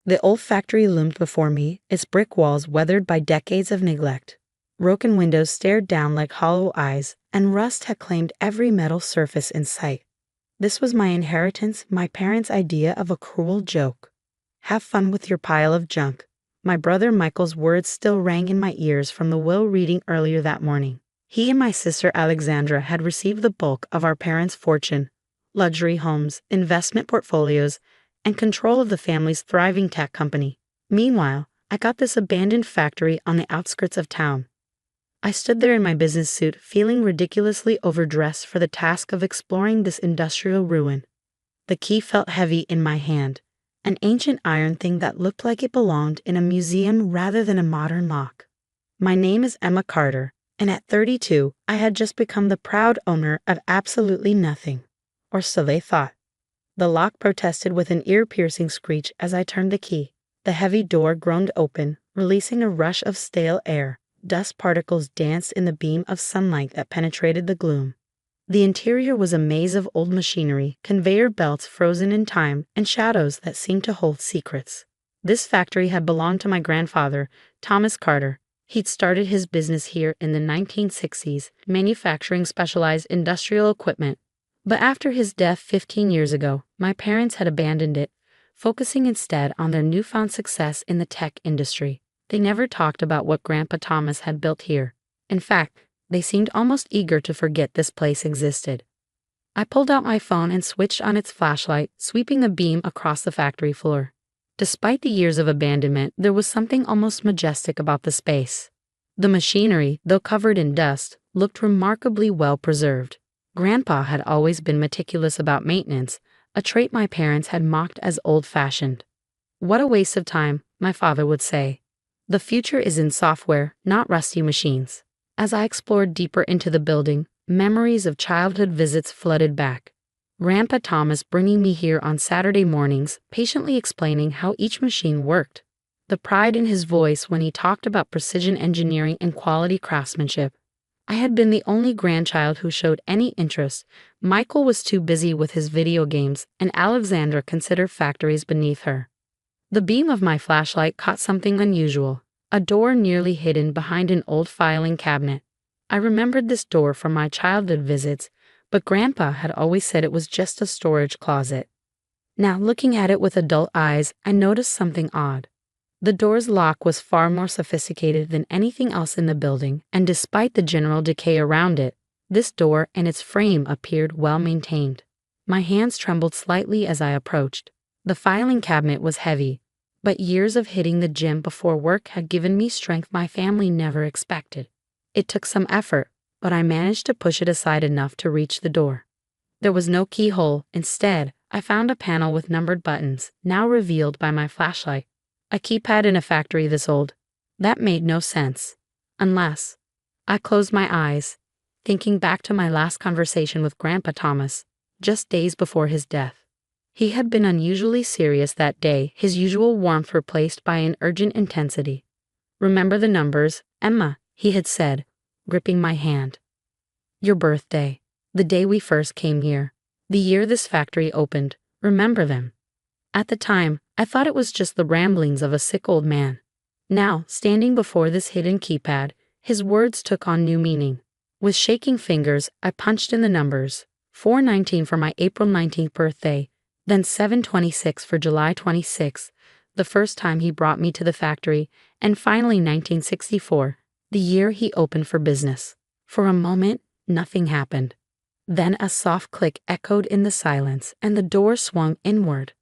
The old factory loomed before me, its brick walls weathered by decades of neglect. Broken windows stared down like hollow eyes, and rust had claimed every metal surface in sight. This was my inheritance, my parents' idea of a cruel joke. Have fun with your pile of junk. My brother Michael's words still rang in my ears from the will reading earlier that morning. He and my sister Alexandra had received the bulk of our parents' fortune, luxury homes, investment portfolios, and control of the family's thriving tech company. Meanwhile, I got this abandoned factory on the outskirts of town. I stood there in my business suit, feeling ridiculously overdressed for the task of exploring this industrial ruin. The key felt heavy in my hand, an ancient iron thing that looked like it belonged in a museum rather than a modern lock. My name is Emma Carter, and at 32, I had just become the proud owner of absolutely nothing. Or so they thought. The lock protested with an ear-piercing screech as I turned the key. The heavy door groaned open, releasing a rush of stale air. Dust particles danced in the beam of sunlight that penetrated the gloom. The interior was a maze of old machinery, conveyor belts frozen in time, and shadows that seemed to hold secrets. This factory had belonged to my grandfather, Thomas Carter. He'd started his business here in the 1960s, manufacturing specialized industrial equipment. But after his death 15 years ago, my parents had abandoned it, focusing instead on their newfound success in the tech industry. They never talked about what Grandpa Thomas had built here. In fact, they seemed almost eager to forget this place existed. I pulled out my phone and switched on its flashlight, sweeping a beam across the factory floor. Despite the years of abandonment, there was something almost majestic about the space. The machinery, though covered in dust, looked remarkably well preserved. Grandpa had always been meticulous about maintenance, a trait my parents had mocked as old-fashioned. "What a waste of time," my father would say. "The future is in software, not rusty machines." As I explored deeper into the building, memories of childhood visits flooded back. Grandpa Thomas bringing me here on Saturday mornings, patiently explaining how each machine worked. The pride in his voice when he talked about precision engineering and quality craftsmanship. I had been the only grandchild who showed any interest. Michael was too busy with his video games, and Alexandra considered factories beneath her. The beam of my flashlight caught something unusual, a door nearly hidden behind an old filing cabinet. I remembered this door from my childhood visits, but Grandpa had always said it was just a storage closet. Now, looking at it with adult eyes, I noticed something odd. The door's lock was far more sophisticated than anything else in the building, and despite the general decay around it, this door and its frame appeared well maintained. My hands trembled slightly as I approached. The filing cabinet was heavy, but years of hitting the gym before work had given me strength my family never expected. It took some effort, but I managed to push it aside enough to reach the door. There was no keyhole. Instead, I found a panel with numbered buttons, now revealed by my flashlight. A keypad in a factory this old. That made no sense. Unless. I closed my eyes, thinking back to my last conversation with Grandpa Thomas, just days before his death. He had been unusually serious that day, his usual warmth replaced by an urgent intensity. "Remember the numbers, Emma," he had said, gripping my hand. "Your birthday, the day we first came here, the year this factory opened, remember them." At the time, I thought it was just the ramblings of a sick old man. Now, standing before this hidden keypad, his words took on new meaning. With shaking fingers, I punched in the numbers, 419 for my April 19th birthday, then 726 for July 26th, the first time he brought me to the factory, and finally 1964, the year he opened for business. For a moment, nothing happened. Then a soft click echoed in the silence, and the door swung inward.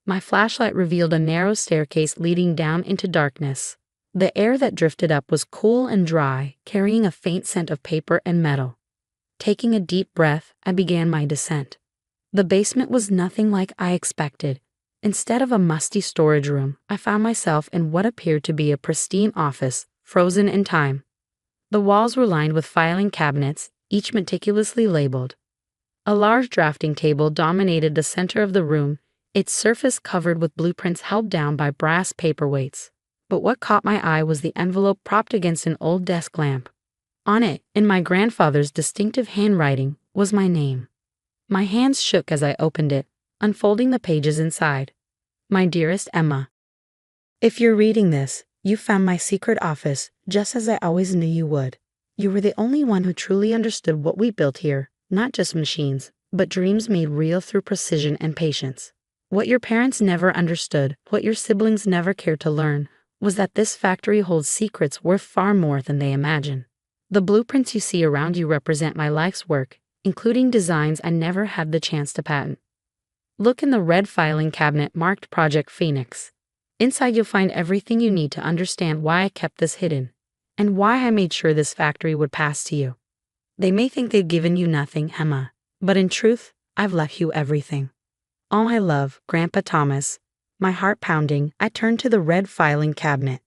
My flashlight revealed a narrow staircase leading down into darkness. The air that drifted up was cool and dry, carrying a faint scent of paper and metal. Taking a deep breath, I began my descent. The basement was nothing like I expected. Instead of a musty storage room, I found myself in what appeared to be a pristine office, frozen in time. The walls were lined with filing cabinets, each meticulously labeled. A large drafting table dominated the center of the room, its surface covered with blueprints held down by brass paperweights. But what caught my eye was the envelope propped against an old desk lamp. On it, in my grandfather's distinctive handwriting, was my name. My hands shook as I opened it, unfolding the pages inside. "My dearest Emma, If you're reading this, you found my secret office, just as I always knew you would. You were the only one who truly understood what we built here, not just machines, but dreams made real through precision and patience. What your parents never understood, what your siblings never cared to learn, was that this factory holds secrets worth far more than they imagine. The blueprints you see around you represent my life's work, including designs I never had the chance to patent. Look in the red filing cabinet marked Project Phoenix. Inside you'll find everything you need to understand why I kept this hidden, and why I made sure this factory would pass to you. They may think they've given you nothing, Emma, but in truth, I've left you everything. All my love, Grandpa Thomas. My heart pounding, I turned to the red filing cabinet.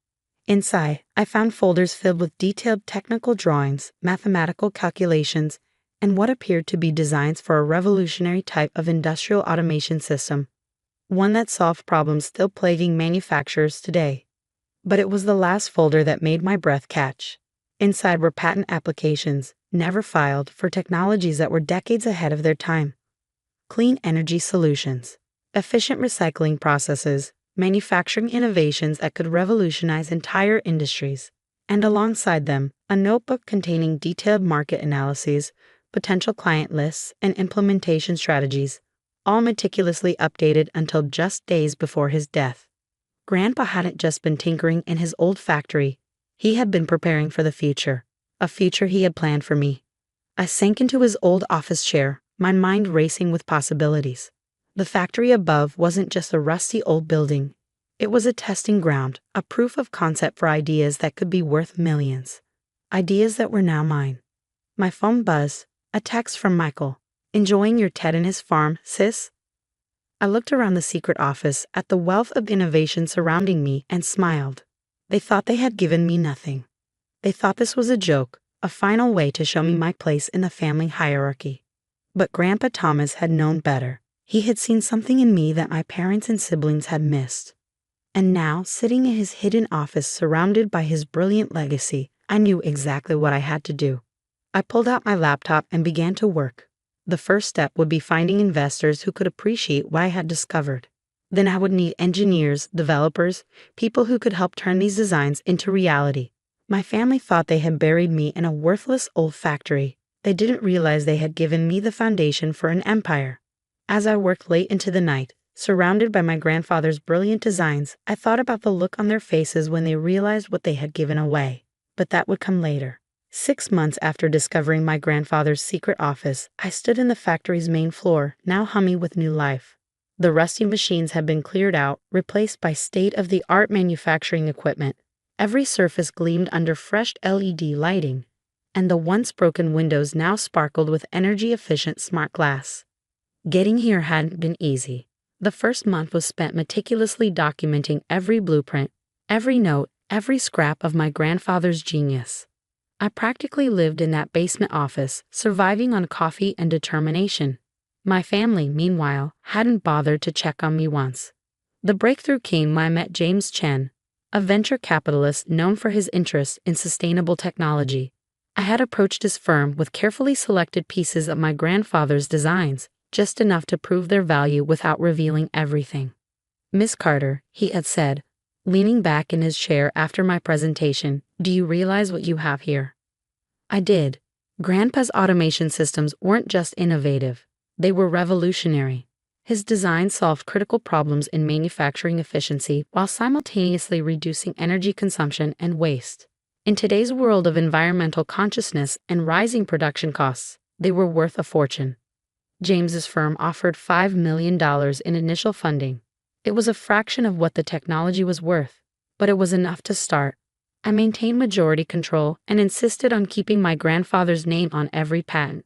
Inside, I found folders filled with detailed technical drawings, mathematical calculations, and what appeared to be designs for a revolutionary type of industrial automation system, one that solved problems still plaguing manufacturers today. But it was the last folder that made my breath catch. Inside were patent applications, never filed, for technologies that were decades ahead of their time. Clean energy solutions, efficient recycling processes, manufacturing innovations that could revolutionize entire industries. And alongside them, a notebook containing detailed market analyses, potential client lists, and implementation strategies, all meticulously updated until just days before his death. Grandpa hadn't just been tinkering in his old factory, he had been preparing for the future, a future he had planned for me. I sank into his old office chair, my mind racing with possibilities. The factory above wasn't just a rusty old building. It was a testing ground, a proof of concept for ideas that could be worth millions. Ideas that were now mine. My phone buzzed, a text from Michael. Enjoying your Ted and his farm, sis? I looked around the secret office at the wealth of innovation surrounding me and smiled. They thought they had given me nothing. They thought this was a joke, a final way to show me my place in the family hierarchy. But Grandpa Thomas had known better. He had seen something in me that my parents and siblings had missed. And now, sitting in his hidden office surrounded by his brilliant legacy, I knew exactly what I had to do. I pulled out my laptop and began to work. The first step would be finding investors who could appreciate what I had discovered. Then I would need engineers, developers, people who could help turn these designs into reality. My family thought they had buried me in a worthless old factory. They didn't realize they had given me the foundation for an empire. As I worked late into the night, surrounded by my grandfather's brilliant designs, I thought about the look on their faces when they realized what they had given away. But that would come later. 6 months after discovering my grandfather's secret office, I stood in the factory's main floor, now humming with new life. The rusty machines had been cleared out, replaced by state-of-the-art manufacturing equipment. Every surface gleamed under fresh LED lighting, and the once broken windows now sparkled with energy-efficient smart glass. Getting here hadn't been easy. The first month was spent meticulously documenting every blueprint, every note, every scrap of my grandfather's genius. I practically lived in that basement office, surviving on coffee and determination. My family, meanwhile, hadn't bothered to check on me once. The breakthrough came when I met James Chen, a venture capitalist known for his interest in sustainable technology. I had approached his firm with carefully selected pieces of my grandfather's designs, just enough to prove their value without revealing everything. "Miss Carter," he had said, leaning back in his chair after my presentation, "do you realize what you have here?" I did. Grandpa's automation systems weren't just innovative, they were revolutionary. His designs solved critical problems in manufacturing efficiency while simultaneously reducing energy consumption and waste. In today's world of environmental consciousness and rising production costs, they were worth a fortune. James's firm offered $5 million in initial funding. It was a fraction of what the technology was worth, but it was enough to start. I maintained majority control and insisted on keeping my grandfather's name on every patent.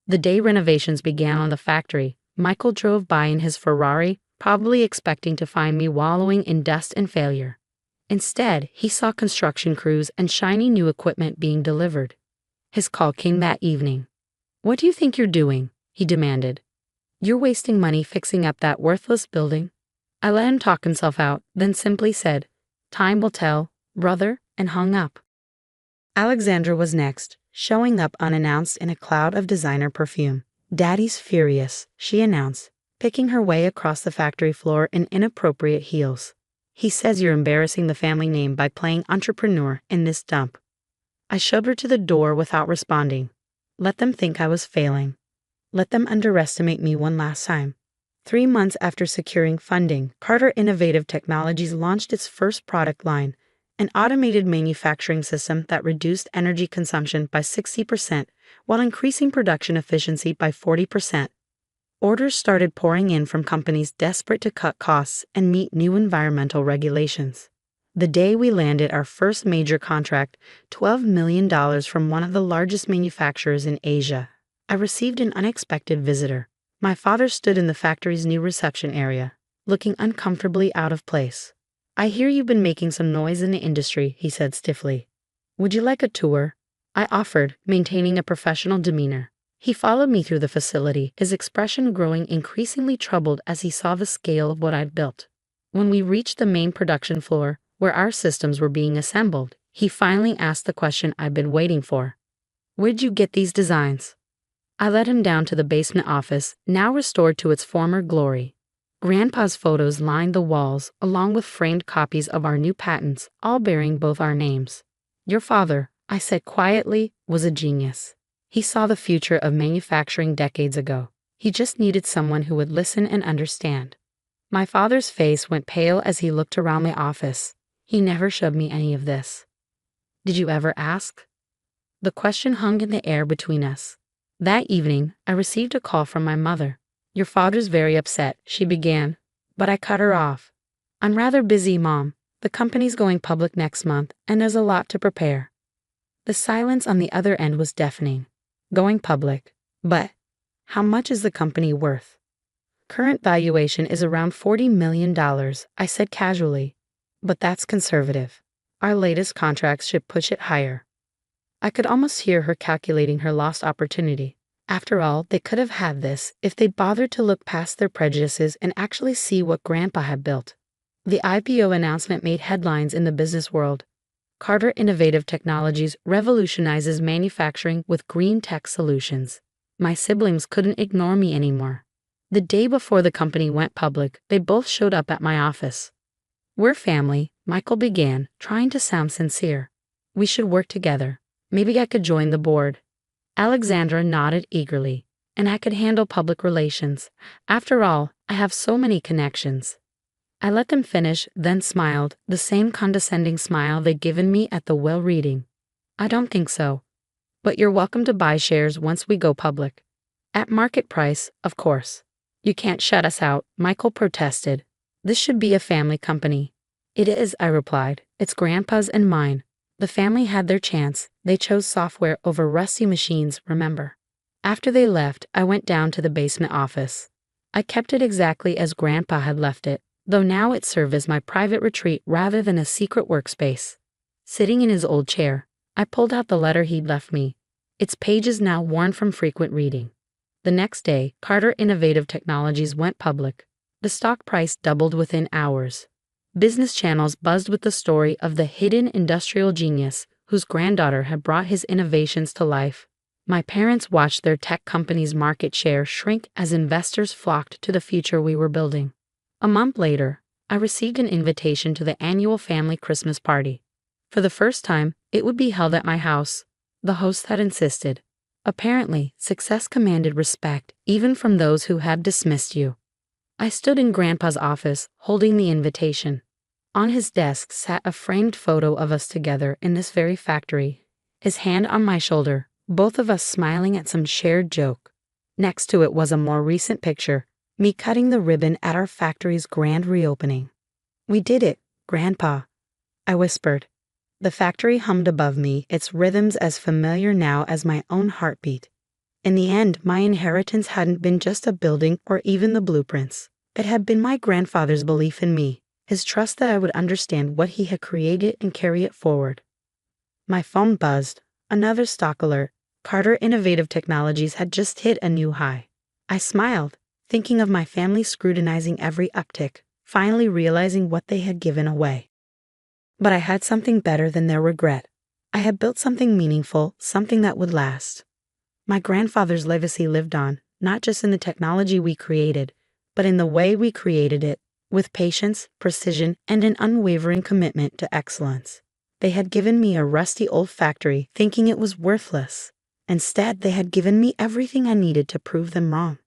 The day renovations began on the factory, Michael drove by in his Ferrari, probably expecting to find me wallowing in dust and failure. Instead, he saw construction crews and shiny new equipment being delivered. His call came that evening. "What do you think you're doing?" he demanded. "You're wasting money fixing up that worthless building." I let him talk himself out, then simply said, "Time will tell, brother," and hung up. Alexandra was next, showing up unannounced in a cloud of designer perfume. "Daddy's furious," she announced, picking her way across the factory floor in inappropriate heels. He says you're embarrassing the family name by playing entrepreneur in this dump. I shoved her to the door without responding. Let them think I was failing. Let them underestimate me one last time. 3 months after securing funding, Carter Innovative Technologies launched its first product line, an automated manufacturing system that reduced energy consumption by 60% while increasing production efficiency by 40%. Orders started pouring in from companies desperate to cut costs and meet new environmental regulations. The day we landed our first major contract, $12 million from one of the largest manufacturers in Asia, I received an unexpected visitor. My father stood in the factory's new reception area, looking uncomfortably out of place. "I hear you've been making some noise in the industry," he said stiffly. "Would you like a tour?" I offered, maintaining a professional demeanor. He followed me through the facility, his expression growing increasingly troubled as he saw the scale of what I'd built. When we reached the main production floor, where our systems were being assembled, he finally asked the question I'd been waiting for. "Where'd you get these designs?" I led him down to the basement office, now restored to its former glory. Grandpa's photos lined the walls, along with framed copies of our new patents, all bearing both our names. "Your father," I said quietly, "was a genius. He saw the future of manufacturing decades ago. He just needed someone who would listen and understand." My father's face went pale as he looked around the office. He never showed me any of this. "Did you ever ask?" The question hung in the air between us. That evening, I received a call from my mother. "Your father's very upset," she began, but I cut her off. "I'm rather busy, Mom. The company's going public next month, and there's a lot to prepare." The silence on the other end was deafening. Going public. But how much is the company worth? "Current valuation is around $40 million, I said casually. "But that's conservative. Our latest contracts should push it higher." I could almost hear her calculating her lost opportunity. After all, they could have had this if they'd bothered to look past their prejudices and actually see what Grandpa had built. The IPO announcement made headlines in the business world. Carter Innovative Technologies revolutionizes manufacturing with green tech solutions. My siblings couldn't ignore me anymore. The day before the company went public, they both showed up at my office. "We're family," Michael began, trying to sound sincere. "We should work together. Maybe I could join the board." Alexandra nodded eagerly, and I could handle public relations. After all, I have so many connections. I let them finish, then smiled, the same condescending smile they'd given me at the well reading. "I don't think so. But you're welcome to buy shares once we go public. At market price, of course." "You can't shut us out," Michael protested. "This should be a family company." "It is," I replied. "It's Grandpa's and mine. The family had their chance. They chose software over rusty machines, remember?" After they left, I went down to the basement office. I kept it exactly as Grandpa had left it, though now it served as my private retreat rather than a secret workspace. Sitting in his old chair, I pulled out the letter he'd left me, its pages now worn from frequent reading. The next day, Carter Innovative Technologies went public. The stock price doubled within hours. Business channels buzzed with the story of the hidden industrial genius whose granddaughter had brought his innovations to life. My parents watched their tech company's market share shrink as investors flocked to the future we were building. A month later, I received an invitation to the annual family Christmas party. For the first time, it would be held at my house. The host had insisted. Apparently, success commanded respect, even from those who had dismissed you. I stood in Grandpa's office, holding the invitation. On his desk sat a framed photo of us together in this very factory, his hand on my shoulder, both of us smiling at some shared joke. Next to it was a more recent picture, me cutting the ribbon at our factory's grand reopening. "We did it, Grandpa," I whispered. The factory hummed above me, its rhythms as familiar now as my own heartbeat. In the end, my inheritance hadn't been just a building or even the blueprints. It had been my grandfather's belief in me, his trust that I would understand what he had created and carry it forward. My phone buzzed. Another stock alert. Carter Innovative Technologies had just hit a new high. I smiled, thinking of my family scrutinizing every uptick, finally realizing what they had given away. But I had something better than their regret. I had built something meaningful, something that would last. My grandfather's legacy lived on, not just in the technology we created, but in the way we created it, with patience, precision, and an unwavering commitment to excellence. They had given me a rusty old factory thinking it was worthless. Instead, they had given me everything I needed to prove them wrong.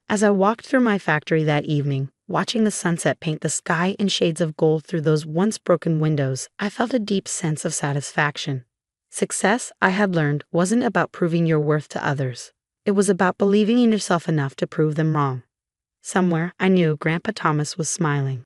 As I walked through my factory that evening, watching the sunset paint the sky in shades of gold through those once broken windows, I felt a deep sense of satisfaction. Success, I had learned, wasn't about proving your worth to others. It was about believing in yourself enough to prove them wrong. Somewhere, I knew Grandpa Thomas was smiling.